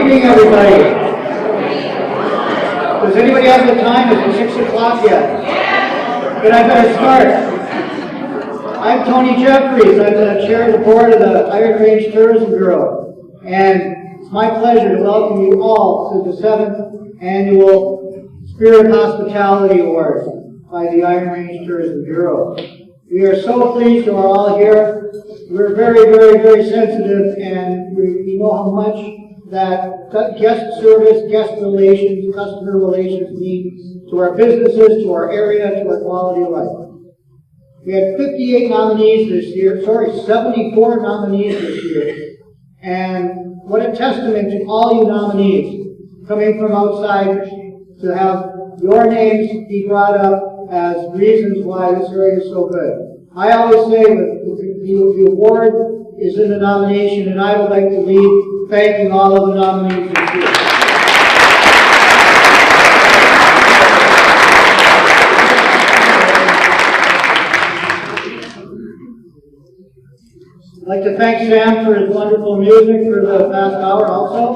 evening, everybody. Does anybody have the time? Is it 6 o'clock yet? Then I better start. I'm Tony Jeffries. I'm the chair of the board of the Iron Range Tourism Bureau. And it's my pleasure to welcome you all to the 7th Annual Spirit Hospitality Awards by the Iron Range Tourism Bureau. We are so pleased you are all here. We're very, very, very sensitive, and we know how much that guest service, guest relations, customer relations mean to our businesses, to our area, to our quality of life. We had 58 nominees this year, 74 nominees this year. And what a testament to all you nominees coming from outside to have your names be brought up as reasons why this area is so good. I always say that the award is in the nomination, and I would like to lead thanking all of the nominees this year. I'd like to thank Sam for his wonderful music for the past hour also.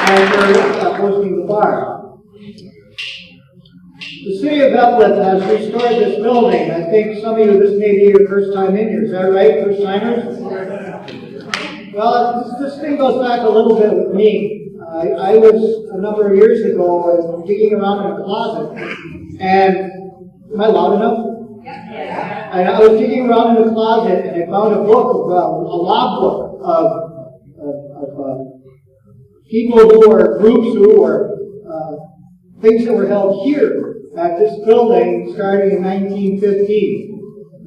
And for hosting the bar. The city of Eveleth has restored this building. I think some of you, this may be your first time in here. Is that right, first timers? Well, this thing goes back a little bit with me. I was, a number of years ago, digging around in a closet, and, am I loud enough? Yeah. I was digging around in a closet, and I found a book, a logbook of people who were, groups who were, things that were held here at this building starting in 1915.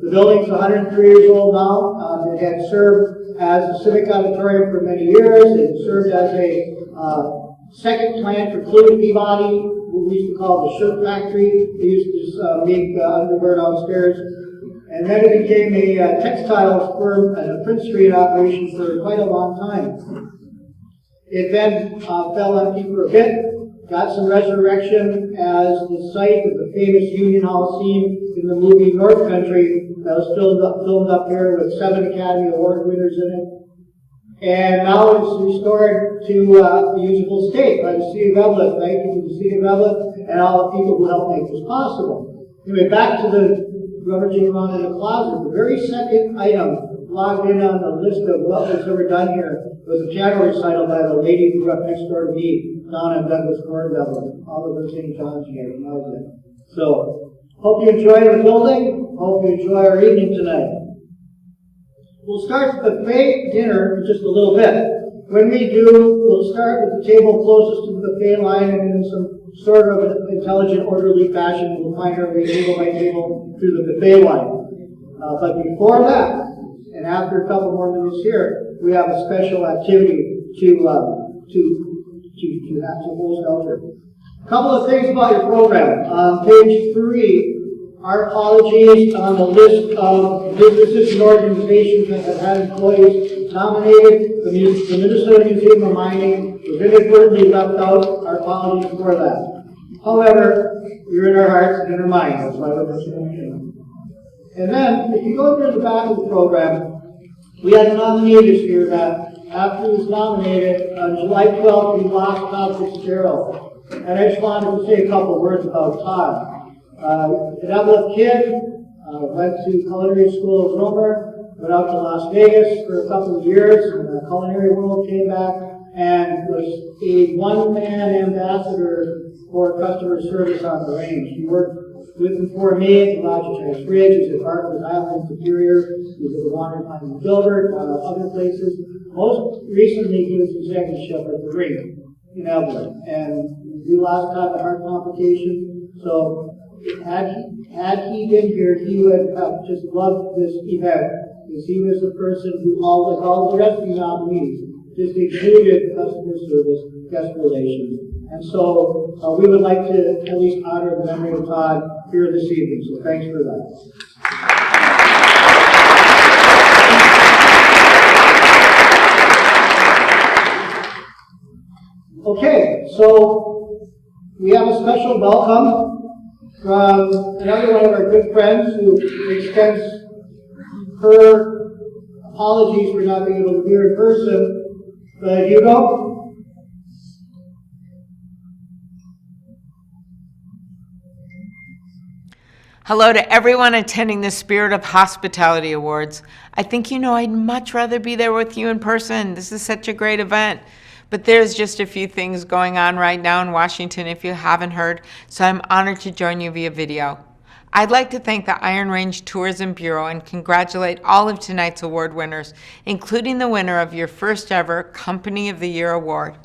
The building's 103 years old now. It had served as a civic auditorium for many years. It served as a second plant for Cleveland Peabody, who we used to call the shirt factory. They used to make underwear downstairs. And then it became a textile firm and a print street operation for quite a long time. It then fell empty for a bit, got some resurrection as the site of the famous Union Hall scene in the movie North Country that was filmed up here with 7 Academy Award winners in it. And now it's restored to a usable state by the city of Eveleth. Thank you to the city of Eveleth and all the people who helped make this possible. Anyway, back to the rummaging around in the closet. The very second item logged in on the list of what was ever done here was a piano recital by the lady who grew up next door to me, down in Douglas Court, all of her St. John's here. So, hope you enjoy the building. Hope you enjoy our evening tonight. We'll start the buffet dinner in just a little bit. When we do, we'll start with the table closest to the buffet line, and in some sort of intelligent, orderly fashion, we'll find our way table by table through the buffet line. But before that, and after a couple more minutes here, we have a special activity to host out here. A couple of things about your program. On page 3, our apologies on the list of businesses and organizations that have had employees nominated. The Minnesota Museum of Mining was inadvertently left out. Our apologies for that. However, you're in our hearts and in our minds. That's why we're mentioning. And then, if you go to the back of the program, we had a nominee this year that, after he was nominated, on July 12th, we lost Todd Fitzgerald. And I just wanted to say a couple of words about Todd. An Eveleth kid, went to culinary school in Romer, went out to Las Vegas for a couple of years, and the culinary world came back, and was a one-man ambassador for customer service on the range. He worked with and for me at the Lodge Ridge, he was at Barclays Island in Superior, he was at the Water Pine in Gilbert, other places. Most recently, he was executive chef at the Rink in Eveleth, and we lost Todd to heart complications. So, had he been here, he would have just loved this event, because he was the person who, like all the rest of the nominees, just exuded customer service, guest relations. And so we would like to at least honor the memory of Todd here this evening. So thanks for that. Okay, so we have a special welcome from another one of our good friends who extends her apologies for not being able to be here in person, but Hugo? Hello to everyone attending the Spirit of Hospitality Awards. I think you know I'd much rather be there with you in person. This is such a great event. But there's just a few things going on right now in Washington if you haven't heard, so I'm honored to join you via video. I'd like to thank the Iron Range Tourism Bureau and congratulate all of tonight's award winners, including the winner of your first ever Company of the Year award.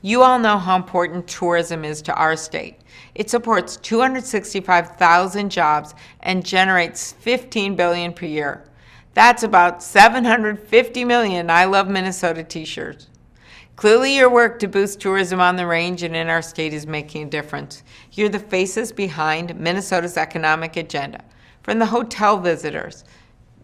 You all know how important tourism is to our state. It supports 265,000 jobs and generates $15 billion per year. That's about 750 million I Love Minnesota t-shirts. Clearly your work to boost tourism on the range and in our state is making a difference. You're the faces behind Minnesota's economic agenda, from the hotel visitors,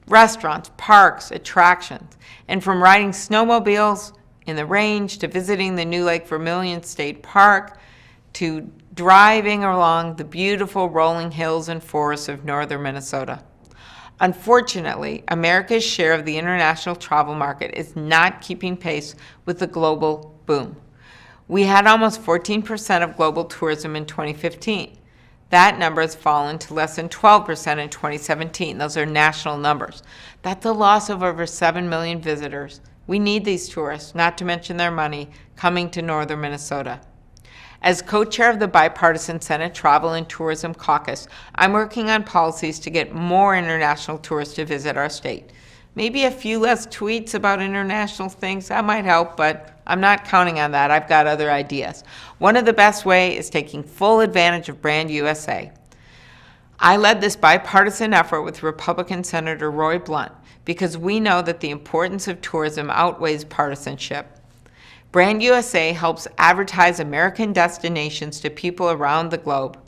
restaurants, parks, attractions, and from riding snowmobiles in the range to visiting the new Lake Vermilion State Park to driving along the beautiful rolling hills and forests of northern Minnesota. Unfortunately, America's share of the international travel market is not keeping pace with the global boom. We had almost 14% of global tourism in 2015. That number has fallen to less than 12% in 2017. Those are national numbers. That's a loss of over 7 million visitors. We need these tourists, not to mention their money, coming to northern Minnesota. As co-chair of the Bipartisan Senate Travel and Tourism Caucus, I'm working on policies to get more international tourists to visit our state. Maybe a few less tweets about international things, that might help, but I'm not counting on that. I've got other ideas. One of the best ways is taking full advantage of Brand USA. I led this bipartisan effort with Republican Senator Roy Blunt because we know that the importance of tourism outweighs partisanship. Brand USA helps advertise American destinations to people around the globe.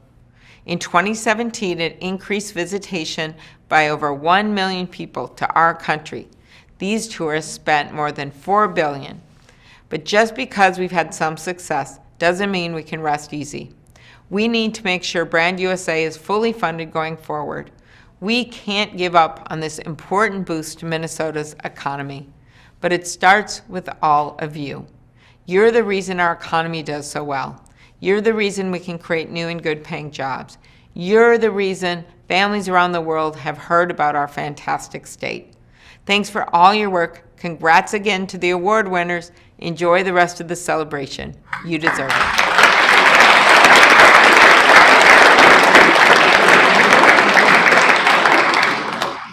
In 2017, it increased visitation by over 1 million people to our country. These tourists spent more than $4 billion. But just because we've had some success doesn't mean we can rest easy. We need to make sure Brand USA is fully funded going forward. We can't give up on this important boost to Minnesota's economy. But it starts with all of you. You're the reason our economy does so well. You're the reason we can create new and good paying jobs. You're the reason families around the world have heard about our fantastic state. Thanks for all your work. Congrats again to the award winners. Enjoy the rest of the celebration. You deserve it.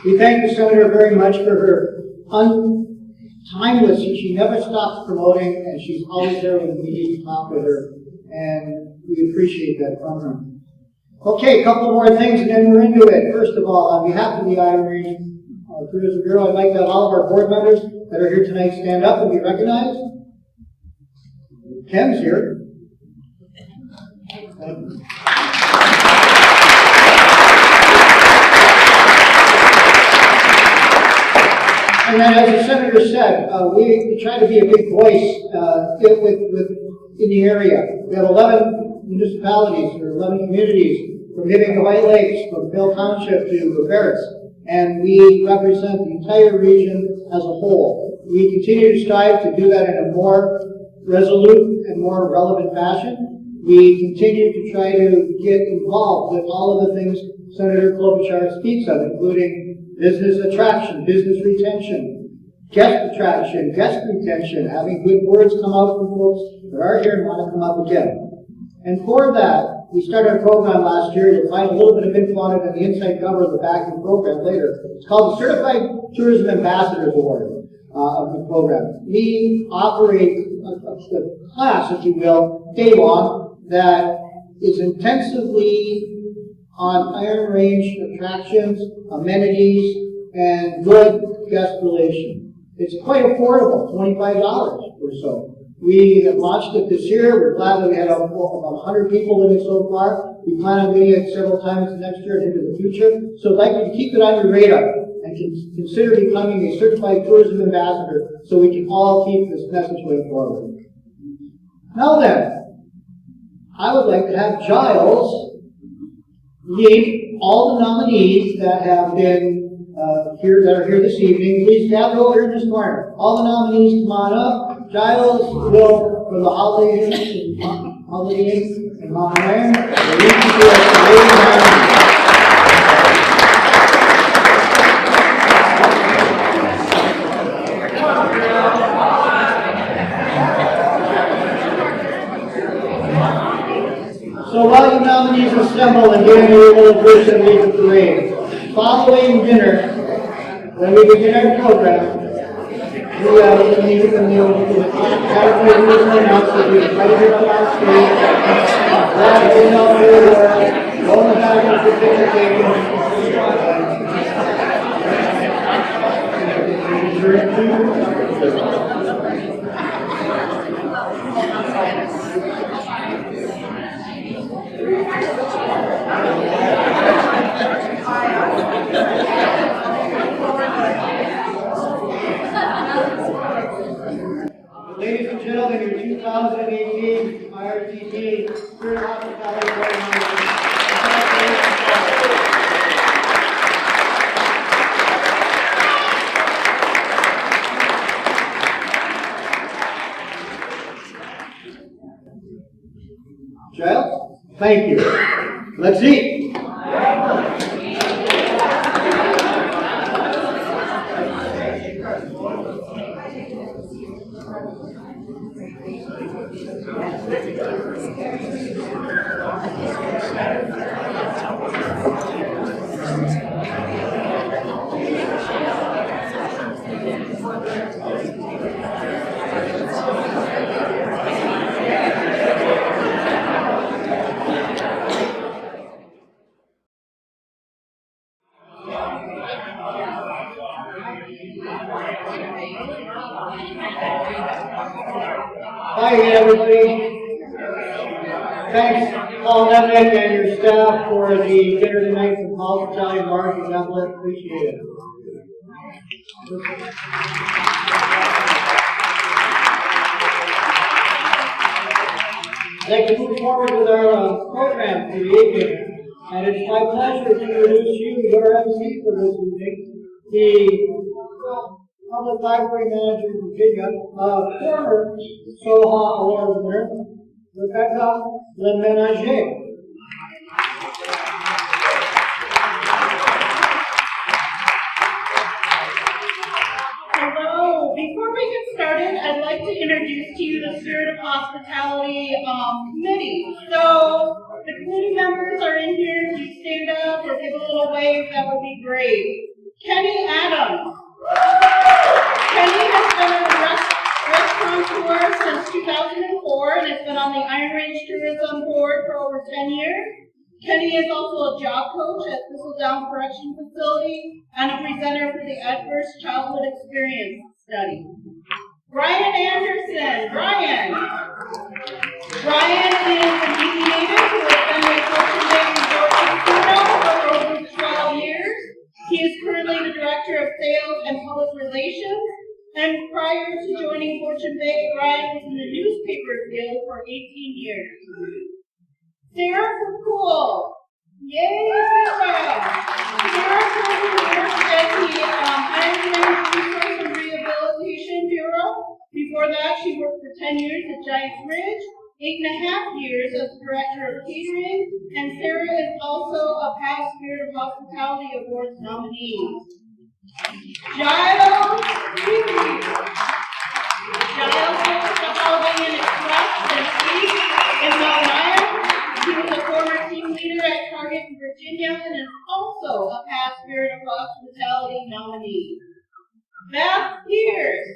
We thank the Senator very much for her timeless. She never stops promoting, and she's always there when we need to talk with her, and we appreciate that from her. Okay, a couple more things, and then we're into it. First of all, on behalf of the Iron Range Tourism Bureau, I'd like to have all of our board members that are here tonight stand up and be recognized. Ken's here. And then, as the Senator said, we try to be a big voice in the area. We have 11 municipalities, or 11 communities, from Hibbing to White Lakes, from Vail Township to Barretts, and we represent the entire region as a whole. We continue to strive to do that in a more resolute and more relevant fashion. We continue to try to get involved with all of the things Senator Klobuchar speaks of, including business attraction, business retention, guest attraction, guest retention, having good words come out from folks that are here and want to come up again. And for that, we started a program last year. You'll find a little bit of info on it in the inside cover of the back of the program later. It's called the Certified Tourism Ambassadors Award of the program. We operate a class, if you will, day long, that is intensively on Iron Range attractions, amenities, and good guest relation. It's quite affordable, $25 or so. We have launched it this year. We're glad that we had about 100 people in it so far. We plan on doing it several times next year and into the future. So I'd like you to keep it on your radar and consider becoming a certified tourism ambassador so we can all keep this message going forward. Now then, I would like to have Giles read all the nominees that have been that are here this evening, please gather over here in this corner. All the nominees, come on up. Giles will, for the Holiday Inn in Mount Iron, the Regency of the Lady Diana. So while the nominees assemble and during the little bridge and lead the parade, following dinner, when we begin our program, we will need to category will announce that we invite you on our stage. That is not where all the baggage is taken. Ladies and gentlemen, your 2018 IRTT Spirit Hospitality Award. Giles, thank you. Let's eat. Hi again, everybody. Thanks, Paul Nemnick and your staff for the dinner tonight from Hospitality Mark and Eveleth. Appreciate it. I'd like to move forward with our program for the evening. And it's my pleasure to introduce you, your MC for this evening, the Public Library Manager in Virginia, former SOHA Award winner, Rebecca Lemenager. Hello. Before we get started, I'd like to introduce to you the Spirit of Hospitality Committee. So the committee members are in here. If you stand up or give a little wave, that would be great. Kenny Adams. Kenny has been a restaurateur since 2004 and has been on the Iron Range Tourism Board for over 10 years. Kenny is also a job coach at Thistledown Correction Facility and a presenter for the Adverse Childhood Experience Study. Brian Anderson. Brian is a DV native who has been with Fortune Bay Resort Casino for over 12 years. He is currently the Director of Sales and Public Relations, and prior to joining Fortune Bay, Brian was in the newspaper field for 18 years. Sarah Cool. Yay, Sarah! Sarah works at the Iron Range Resource and Rehabilitation Bureau. Before that, she worked for 10 years at Giants Ridge, 8.5 years as Director of Catering, and Sarah is also a past Spirit of Hospitality Awards nominee. Giles works at the Holiday Inn Express and Suites in Mount Iron. He was a former team leader at Target in Virginia and is also a past Spirit of Hospitality nominee. Beth Pierce.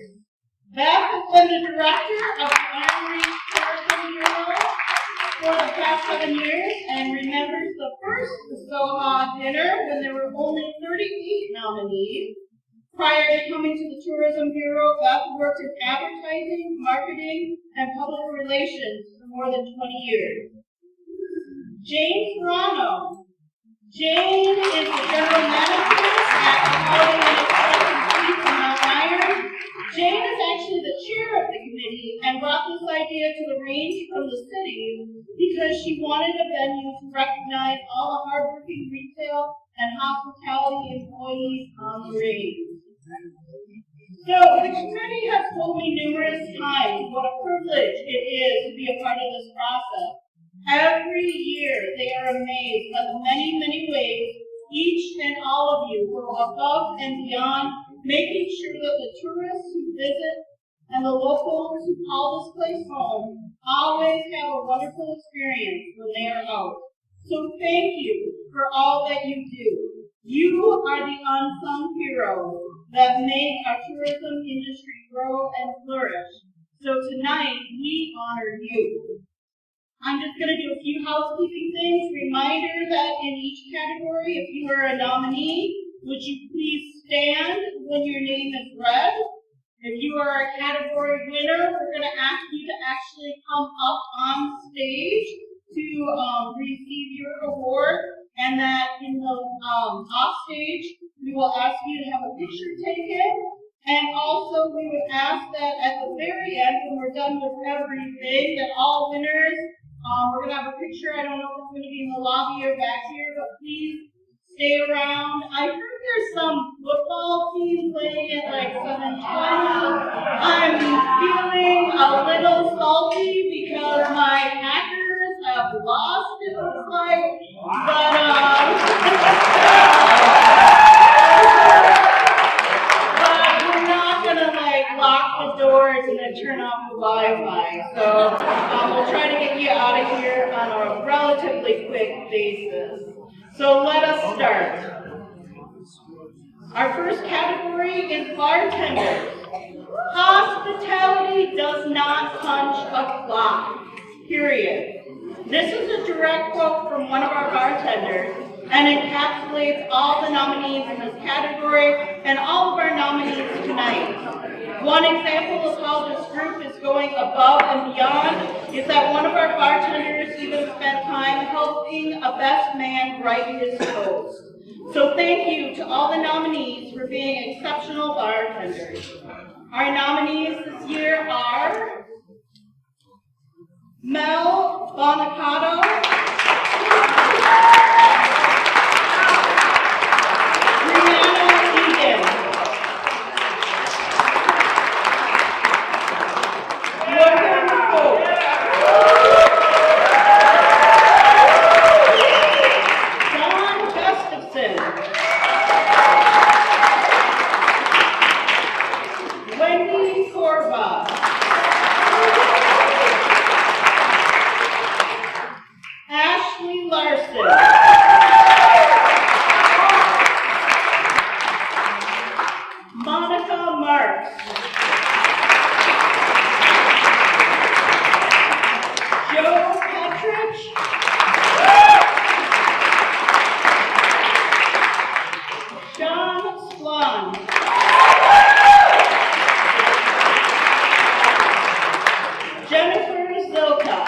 Beth has been the Director of the Iron Range Tourism Bureau for the past 7 years and remembers the first SOHA dinner when there were only 38 nominees. Prior to coming to the Tourism Bureau, Beth worked in advertising, marketing, and public relations for more than 20 years. Jane Serrano. Jane is the General Manager at the Holiday Inn Express and Suites in Mount Iron. Jane is actually the chair of the committee and brought this idea to the range from the city because she wanted a venue to recognize all the hardworking retail and hospitality employees on the range. So, the committee has told me numerous times what a privilege it is to be a part of this process. Every year, they are amazed at the many, many ways each and all of you go above and beyond, making sure that the tourists who visit and the locals who call this place home always have a wonderful experience when they are out. So thank you for all that you do. You are the unsung heroes that make our tourism industry grow and flourish. So tonight, we honor you. I'm just going to do a few housekeeping things. Reminder that in each category, if you are a nominee, would you please stand when your name is read? If you are a category winner, we're going to ask you to actually come up on stage to receive your award, and that in the off stage, we will ask you to have a picture taken. And also, we would ask that at the very end, when we're done with everything, that all winners, we're going to have a picture. I don't know if it's going to be in the lobby or back here, but please stay around. I heard there's some football team playing at like 7:20. I'm feeling a little salty because my Packers have lost, it looks like. But we're not going to like lock the doors and then turn off the Wi-Fi. So we'll try to get you out of here on a relatively quick basis. So let us start. Our first category is bartenders. Hospitality does not punch a clock, period. This is a direct quote from one of our bartenders and encapsulates all the nominees in this category and all of our nominees tonight. One example of how this group is going above and beyond is that one of our bartenders even spent time helping a best man write his toast. So thank you to all the nominees for being exceptional bartenders. Our nominees this year are Mel Bonicato, Brianna Egan, Logan Hope, Don Gustafson, Wendy Corva, Ashley Larson, Monica Marks, Joe Petrich, Sean Splund, Jennifer Zilka,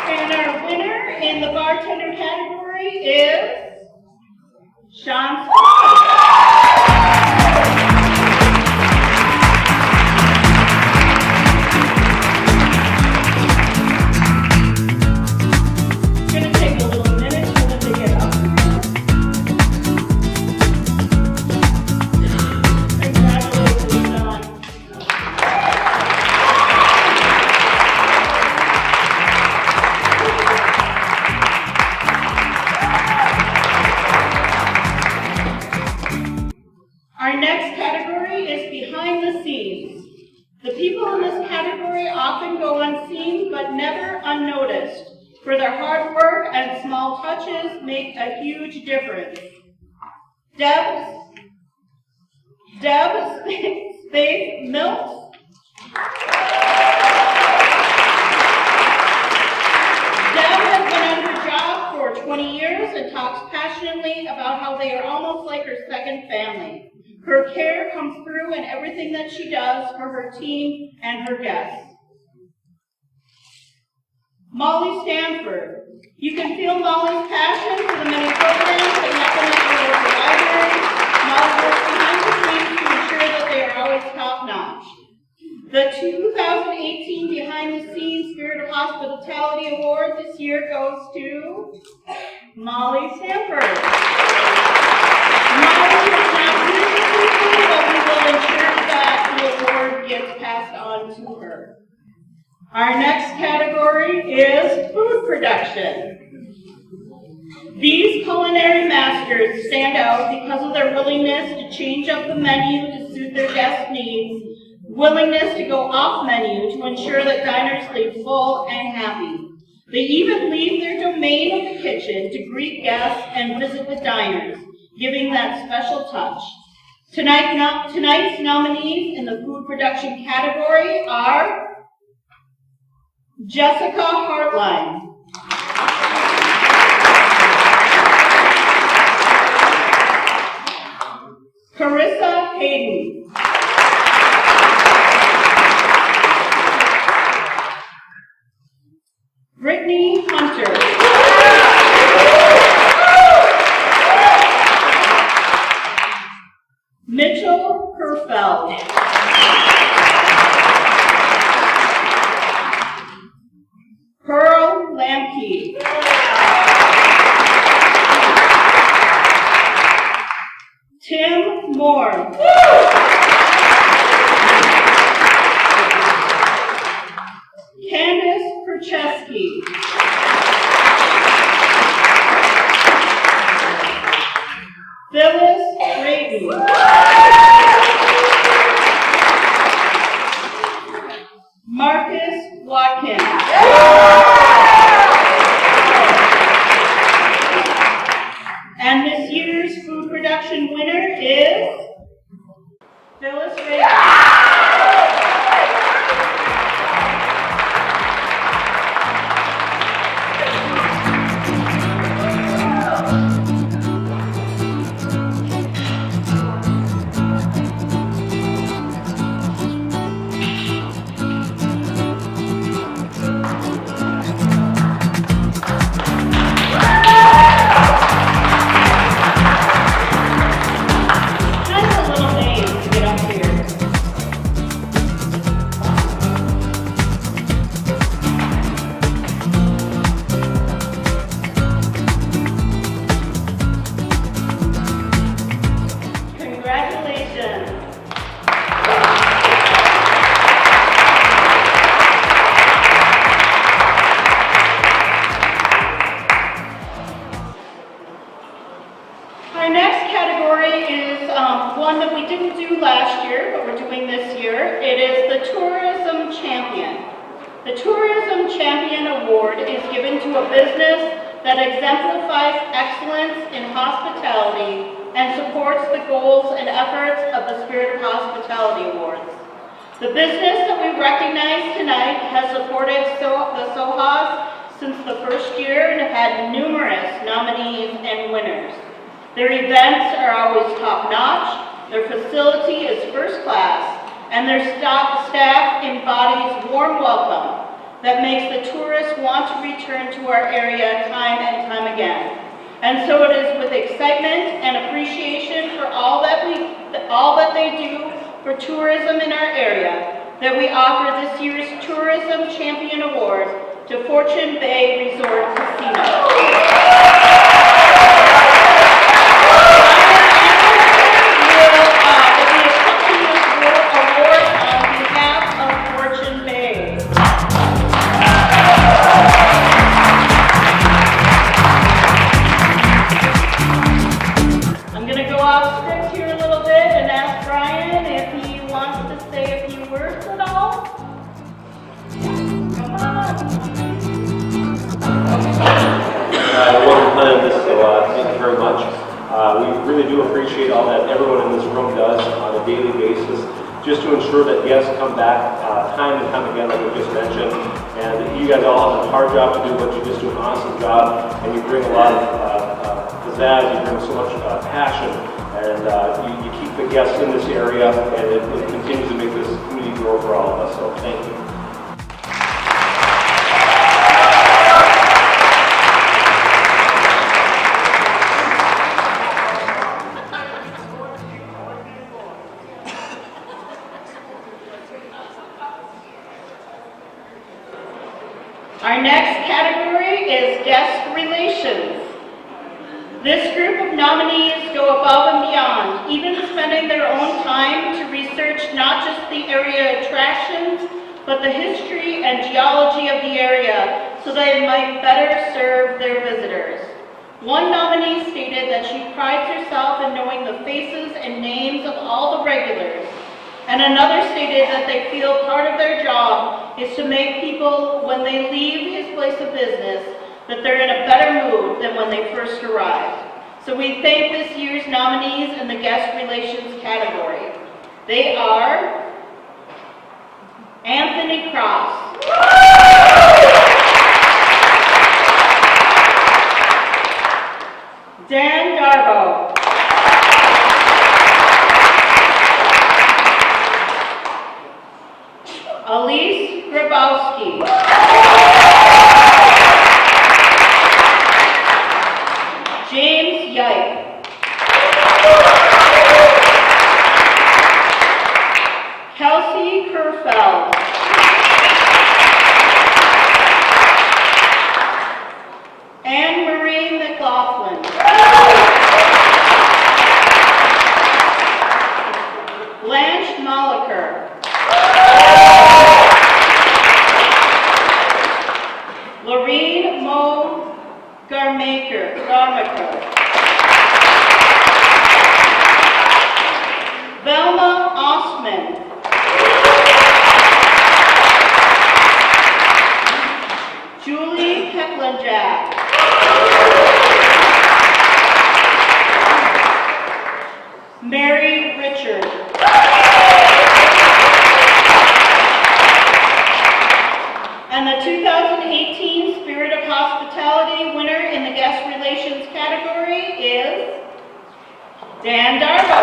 and our winner in the bartender category is Sean Splund. It's going to take a little minute for them to get up. Congratulations, Sean. Our next category is behind the scenes. The people in this category often go unseen but never unnoticed, for their hard work and small touches make a huge difference. Deb Space Mills, Deb has been at her job for 20 years and talks passionately about how they are almost like her second family. Her care comes through in everything that she does for her team and her guests. Molly Stanford. You can feel Molly's passion for the many programs that happen at the local library. Molly works behind the scenes to ensure that they are always top-notch. The 2018 Behind the Scenes Spirit of Hospitality Award this year goes to Molly Sanford. Molly is not here this evening, but we will ensure that the award gets passed on to her. Our next category is food production. These culinary masters stand out because of their willingness to change up the menu to suit their guests' needs, willingness to go off menu to ensure that diners leave full and happy. They even leave their domain of the kitchen to greet guests and visit the diners, giving that special touch. Tonight's nominees in the food production category are Jessica Hartline, Carissa Hayden, Brittany Hunter, Mitchell Herfeld, Pearl Lamke, Tim Moore, Candace Percheski, Phyllis Brayton, Marcus Watkins, and this year's food production winner is Phyllis Brayton. Our next category is one that we didn't do last year, but we're doing this year. It is the Tourism Champion. The Tourism Champion Award is given to a business that exemplifies excellence in hospitality and supports the goals and efforts of the Spirit of Hospitality Awards. The business that we recognize tonight has supported the SOHAs since the first year and have had numerous nominees and winners. Their events are always top-notch, their facility is first class, and their staff embodies warm welcome that makes the tourists want to return to our area time and time again. And so it is with excitement and appreciation for all that they do for tourism in our area that we offer this year's Tourism Champion Award to Fortune Bay Resort Casino. We really do appreciate all that everyone in this room does on a daily basis, just to ensure that guests come back time and time again, like we just mentioned. And you guys all have a hard job to do, but you just do an awesome job, and you bring a lot of pizzazz, you bring so much passion, and you keep the guests in this area, and it continues to make this community grow for all of us. So thank you. Our next category is Guest go above and beyond, even spending their own time to research not just the area attractions, but the history and geology of the area so they might better serve their visitors. One nominee stated that she prides herself in knowing the faces and names of all the regulars, and another stated that they feel part of their job is to make people, when they leave his place of business, that they're in a better mood than when they first arrived. So we thank this year's nominees in the guest relations category. They are Anthony Cross, Dan Darbo, Elise Grabowski, James Yike, Kelsey Kerfeld, Anne-Marie McLaughlin, Blanche Moliker, Lorene Mo Garmaker, Velma Osman, Julie Heklenjack, Mary Richard, and the 2018 Spirit of Hospitality winner in the guest relations category is Dan Darbo.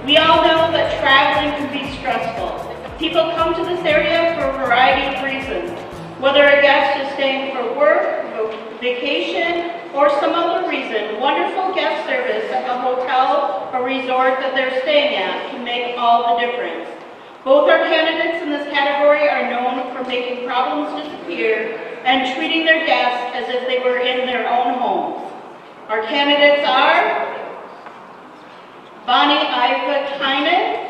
We all know that traveling can be stressful. People come to this area for a variety of reasons, whether a guest is staying for work, vacation, or some other reason. Wonderful guest service at the hotel or resort that they're staying at can make all the difference. Both our candidates in this category are known for making problems disappear and treating their guests as if they were in their own homes. Our candidates are Bonnie Ivakainen,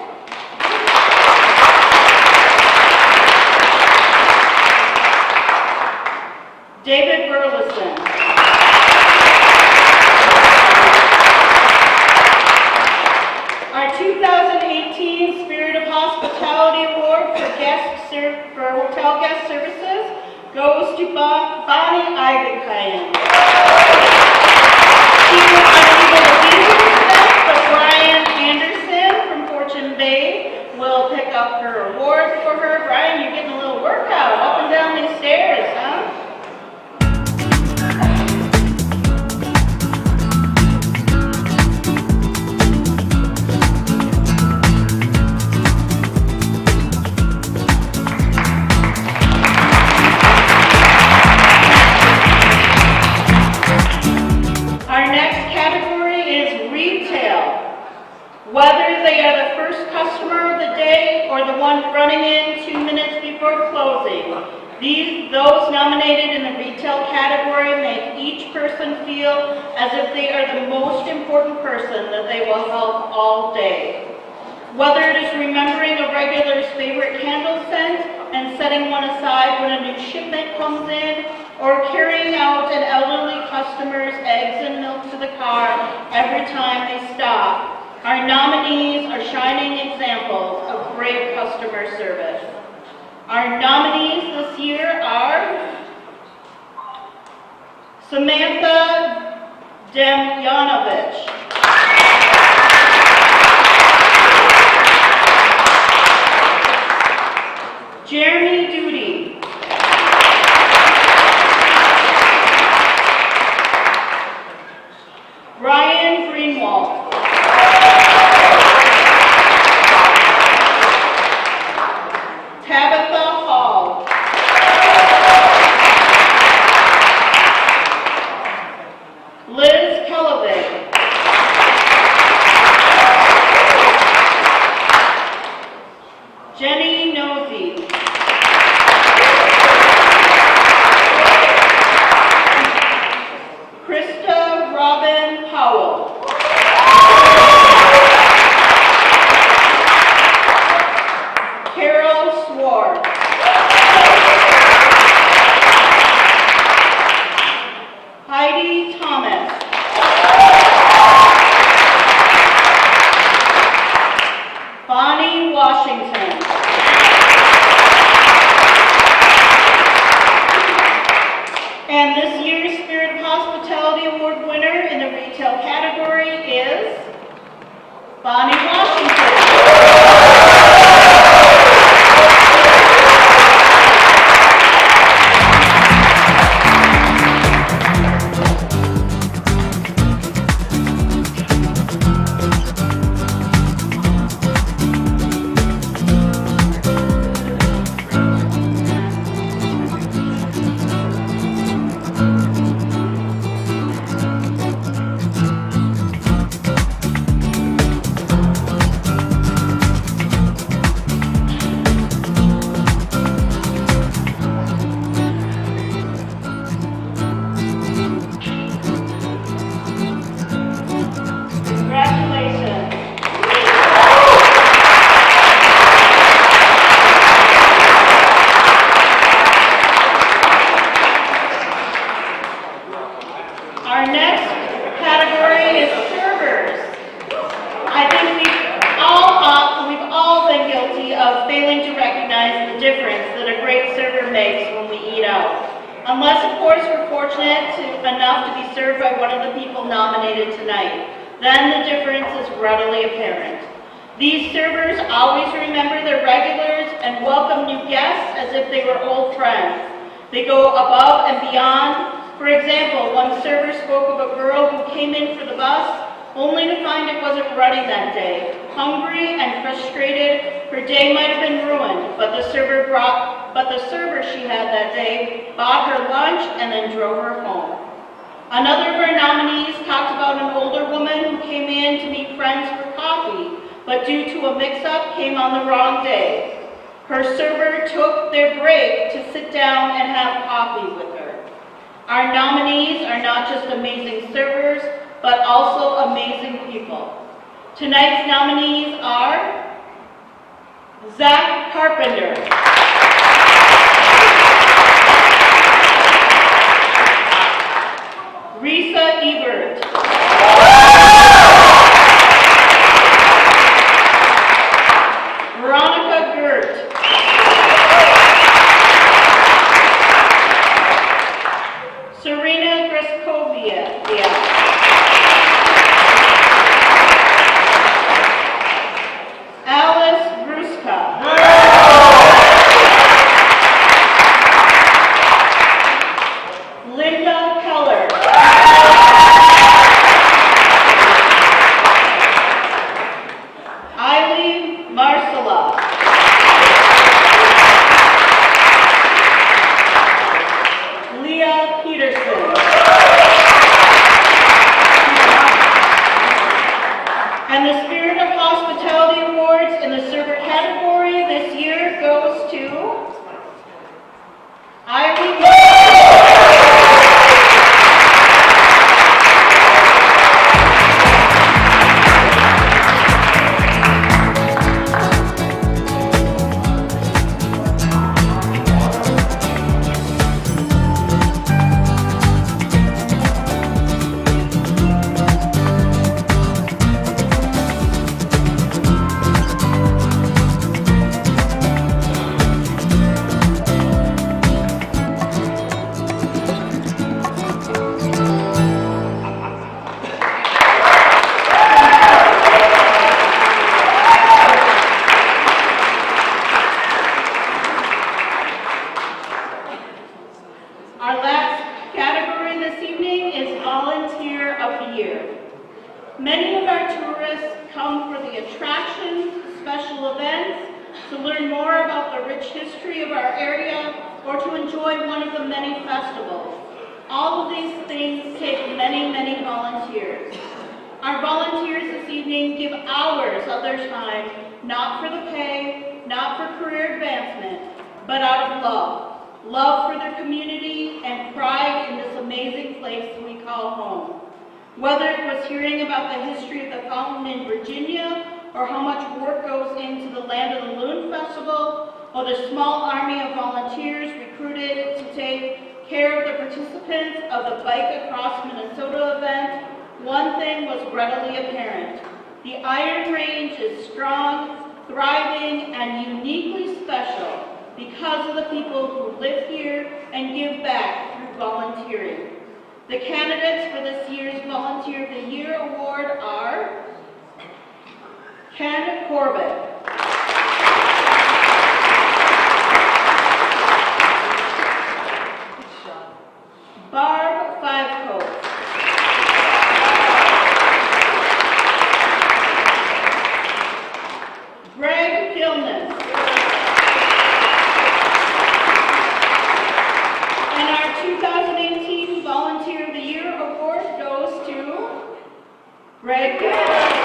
David Burleson, our 2018 Spirit of Hospitality Award for Hotel Guest Services goes to Bonnie Ivakainen. She was unable to be here today, but Brian Anderson from Fortune Bay will pick up her award for her. Brian, you're getting a little workout up and down these stairs, huh? Whether they are the first customer of the day or the one running in 2 minutes before closing, those nominated in the retail category make each person feel as if they are the most important person that they will help all day. Whether it is remembering a regular's favorite candle scent and setting one aside when a new shipment comes in, or carrying out an elderly customer's eggs and milk to the car every time they stop, our nominees are shining examples of great customer service. Our nominees this year are Samantha Demjanovich. Jeremy Duty. Ryan Greenwald. Tabitha Hall. Liz Kellovig. Jenny Nosey. Krista Robin Powell. Carol Swart. Heidi Thomas. Bonnie Washington. And this year's Spirit of Hospitality Award winner in the retail category is Bonnie Washington. Congratulations. Our next category is servers. I think we've all been guilty of failing to recognize the difference that a great server makes when we eat out. Unless, of course, we're fortunate enough to be served by one of the people nominated tonight. Then the difference is readily apparent. These servers always remember their regulars and welcome new guests as if they were old friends. They go above and beyond. For example, one server spoke of a girl who came in for the bus only to find it wasn't running that day. Hungry and frustrated, her day might have been ruined, but the server she had that day bought her lunch and then drove her home. Another of our nominees talked about an older woman who came in to meet friends for coffee, but due to a mix-up came on the wrong day. Her server took their break to sit down and have coffee with her. Our nominees are not just amazing servers, but also amazing people. Tonight's nominees are Zach Carpenter, Risa Ebert, Veronica Gert, Serena Greskovia, Alice Bruska, Our last category this evening is Volunteer of the Year. Many of our tourists come for the attractions, special events, to learn more about the rich history of our area, or to enjoy one of the many festivals. All of these things take many, many volunteers. Our volunteers this evening give hours of their time, not for the pay, not for career advancement, but out of love. Love for their community and pride in this amazing place we call home. Whether it was hearing about the history of the fountain in Virginia, or how much work goes into the Land of the Loon Festival, or the small army of volunteers recruited to take care of the participants of the Bike Across Minnesota event, one thing was readily apparent. The Iron Range is strong, thriving, and uniquely special because of the people who live here and give back through volunteering. The candidates for this year's Volunteer of the Year Award are Ken Corbett, Barb Fivecoat, Greg Gilman, and our 2018 Volunteer of the Year Award goes to Greg Gilman.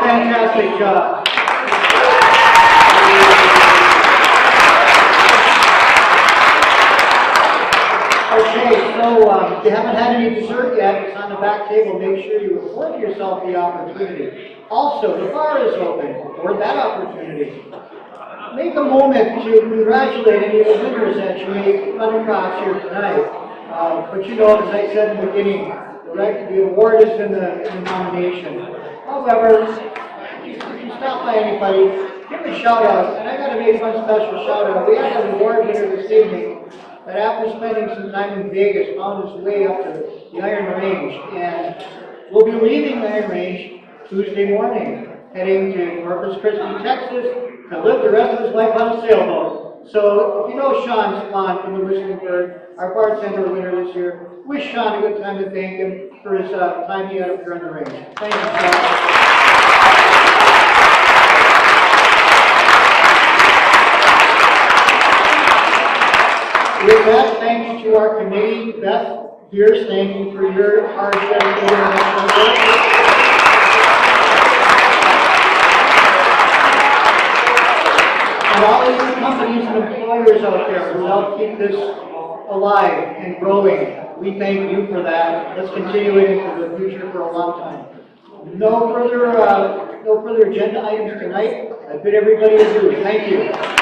Fantastic job. Okay, so if you haven't had any dessert yet, it's on the back table. Make sure you afford yourself the opportunity. Also, the bar is open. Afford that opportunity. Make a moment to congratulate any of the winners that you may run across here tonight. But you know, as I said in the beginning, the award is in the nomination. However, if you stop by anybody, give them a shout out. And I got to make one special shout out. We had an award winner this evening that after spending some time in Vegas found his way up to the Iron Range. And we'll be leaving the Iron Range Tuesday morning, heading to Corpus Christi, Texas, to live the rest of his life on a sailboat. So if you know Sean Swan from the Whistling Bird, our bartender winner this year, wish Sean a good time to thank him for his time he had up here on the range. Thank you, Sean. With that, thank you to our committee. Beth Pierce, thank you for your hard dedicated work. And all of the companies and employers out there who help keep this alive and growing, we thank you for that. Let's continue it into the future for a long time. No further agenda items tonight. I bid everybody adieu. Thank you.